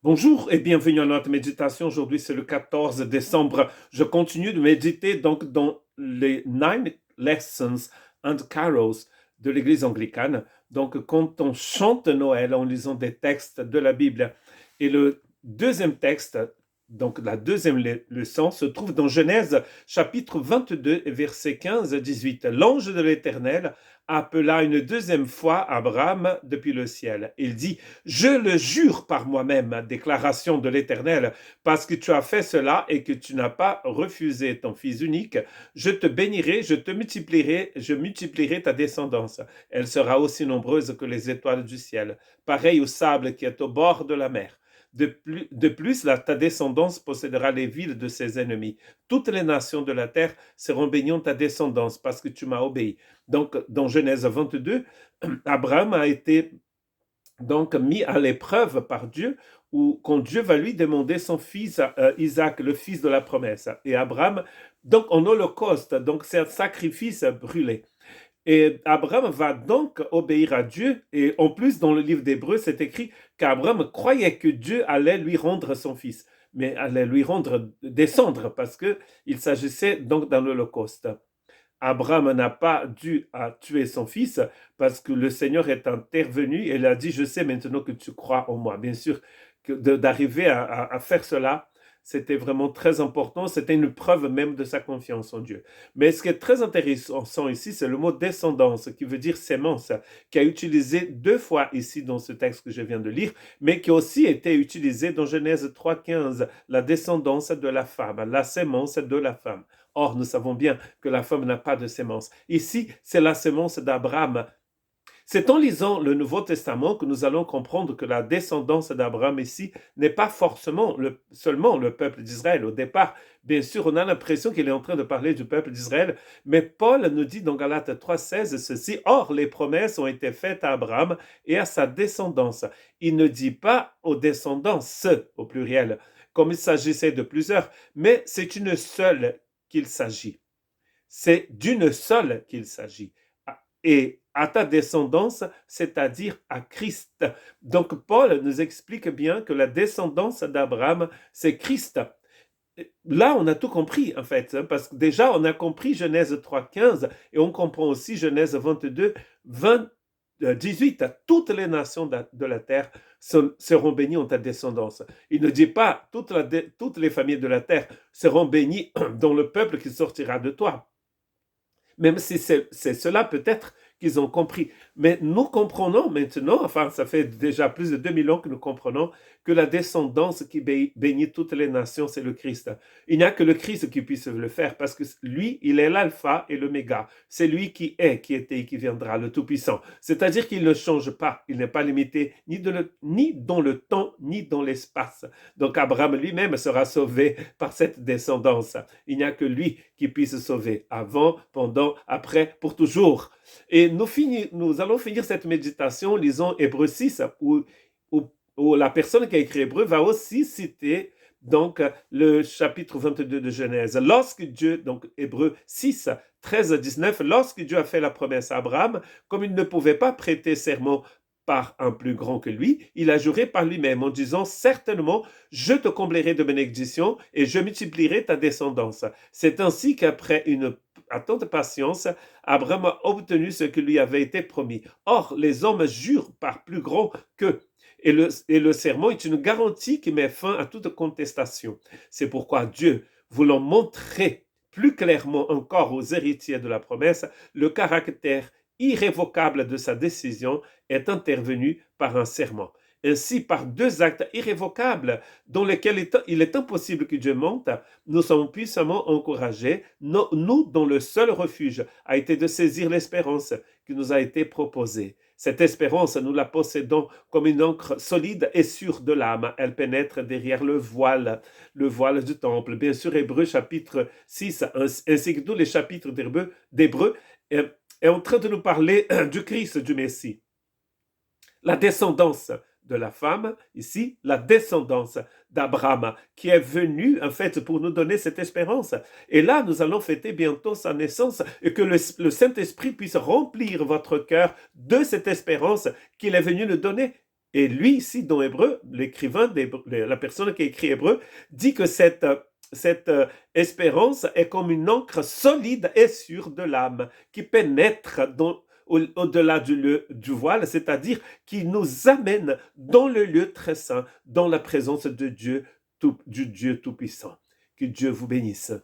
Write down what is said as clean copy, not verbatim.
Bonjour et bienvenue à notre méditation. Aujourd'hui, c'est le 14 décembre. Je continue de méditer donc dans les Nine Lessons and Carols de l'Église anglicane. Donc, quand on chante Noël en lisant des textes de la Bible. Et le deuxième texte, donc la deuxième leçon, se trouve dans Genèse chapitre 22, verset 15 à 18. L'ange de l'Éternel appela une deuxième fois Abraham depuis le ciel. Il dit: je le jure par moi-même, déclaration de l'Éternel, parce que tu as fait cela et que tu n'as pas refusé ton fils unique, je te bénirai, je multiplierai ta descendance. Elle sera aussi nombreuse que les étoiles du ciel, pareille au sable qui est au bord de la mer. De plus, ta descendance possédera les villes de ses ennemis. Toutes les nations de la terre seront bénies en ta descendance parce que tu m'as obéi. Donc, dans Genèse 22, Abraham a été donc mis à l'épreuve par Dieu, où quand Dieu va lui demander son fils Isaac, le fils de la promesse, et Abraham, donc en holocauste, donc c'est un sacrifice brûlé. Et Abraham va donc obéir à Dieu, et en plus dans le livre d'Hébreux, c'est écrit qu'Abraham croyait que Dieu allait lui rendre son fils, mais allait lui rendre descendre, parce qu'il s'agissait donc d'un holocauste. Abraham n'a pas dû tuer son fils parce que le Seigneur est intervenu et il a dit: je sais maintenant que tu crois en moi. Bien sûr, d'arriver à faire cela, c'était vraiment très important. C'était une preuve même de sa confiance en Dieu. Mais ce qui est très intéressant ici, c'est le mot descendance, qui veut dire sémence, qui est utilisé deux fois ici dans ce texte que je viens de lire, mais qui a aussi été utilisé dans Genèse 3,15, la descendance de la femme, la sémence de la femme. Or, nous savons bien que la femme n'a pas de sémence. Ici, c'est la sémence d'Abraham. C'est en lisant le Nouveau Testament que nous allons comprendre que la descendance d'Abraham ici n'est pas forcément seulement le peuple d'Israël. Au départ, bien sûr, on a l'impression qu'il est en train de parler du peuple d'Israël, mais Paul nous dit dans Galates 3,16 ceci: or, les promesses ont été faites à Abraham et à sa descendance. Il ne dit pas aux descendances, au pluriel, comme il s'agissait de plusieurs, mais c'est une seule qu'il s'agit. C'est d'une seule qu'il s'agit. Et à ta descendance, c'est-à-dire à Christ. Donc Paul nous explique bien que la descendance d'Abraham, c'est Christ. Là, on a tout compris, en fait, parce que déjà, on a compris Genèse 3,15 et on comprend aussi Genèse 22, 18. Toutes les nations de la terre seront bénies en ta descendance. Il ne dit pas toutes les familles de la terre seront bénies dans le peuple qui sortira de toi. Même si c'est cela peut-être qu'ils ont compris. Mais nous comprenons maintenant, enfin ça fait déjà plus de 2000 ans que nous comprenons que la descendance qui bénit toutes les nations, c'est le Christ. Il n'y a que le Christ qui puisse le faire parce que lui, il est l'alpha et l'oméga. C'est lui qui est, qui était et qui viendra, le Tout-Puissant. C'est-à-dire qu'il ne change pas. Il n'est pas limité ni dans le temps, ni dans l'espace. Donc Abraham lui-même sera sauvé par cette descendance. Il n'y a que lui qui puisse sauver avant, pendant, après, pour toujours. Et nous allons finir cette méditation en lisant Hébreux 6, où la personne qui a écrit Hébreux va aussi citer donc le chapitre 22 de Genèse. Lorsque Dieu, donc Hébreux 6, 13 à 19, lorsque Dieu a fait la promesse à Abraham, comme il ne pouvait pas prêter serment par un plus grand que lui, il a juré par lui-même en disant: certainement, je te comblerai de bénédictions et je multiplierai ta descendance. C'est ainsi qu'après une attente de patience, Abraham a obtenu ce qui lui avait été promis. Or, les hommes jurent par plus grand qu'eux. Et le serment est une garantie qui met fin à toute contestation. C'est pourquoi Dieu, voulant montrer plus clairement encore aux héritiers de la promesse le caractère irrévocable de sa décision, est intervenu par un serment. Ainsi, par deux actes irrévocables dans lesquels il est impossible que Dieu mente, nous sommes puissamment encouragés, nous dont le seul refuge a été de saisir l'espérance qui nous a été proposée. Cette espérance, nous la possédons comme une encre solide et sûre de l'âme. Elle pénètre derrière le voile du temple. Bien sûr, Hébreux chapitre 6, ainsi que tous les chapitres d'Hébreux, est en train de nous parler du Christ, du Messie. La descendance de la femme, ici, la descendance d'Abraham, qui est venue, en fait, pour nous donner cette espérance. Et là, nous allons fêter bientôt sa naissance, et que le Saint-Esprit puisse remplir votre cœur de cette espérance qu'il est venu nous donner. Et lui, ici, dans Hébreu, l'écrivain, la personne qui écrit Hébreu, dit que cette espérance est comme une encre solide et sûre de l'âme qui pénètre au-delà du voile, c'est-à-dire qui nous amène dans le lieu très saint, dans la présence de Dieu, du Dieu Tout-Puissant. Que Dieu vous bénisse.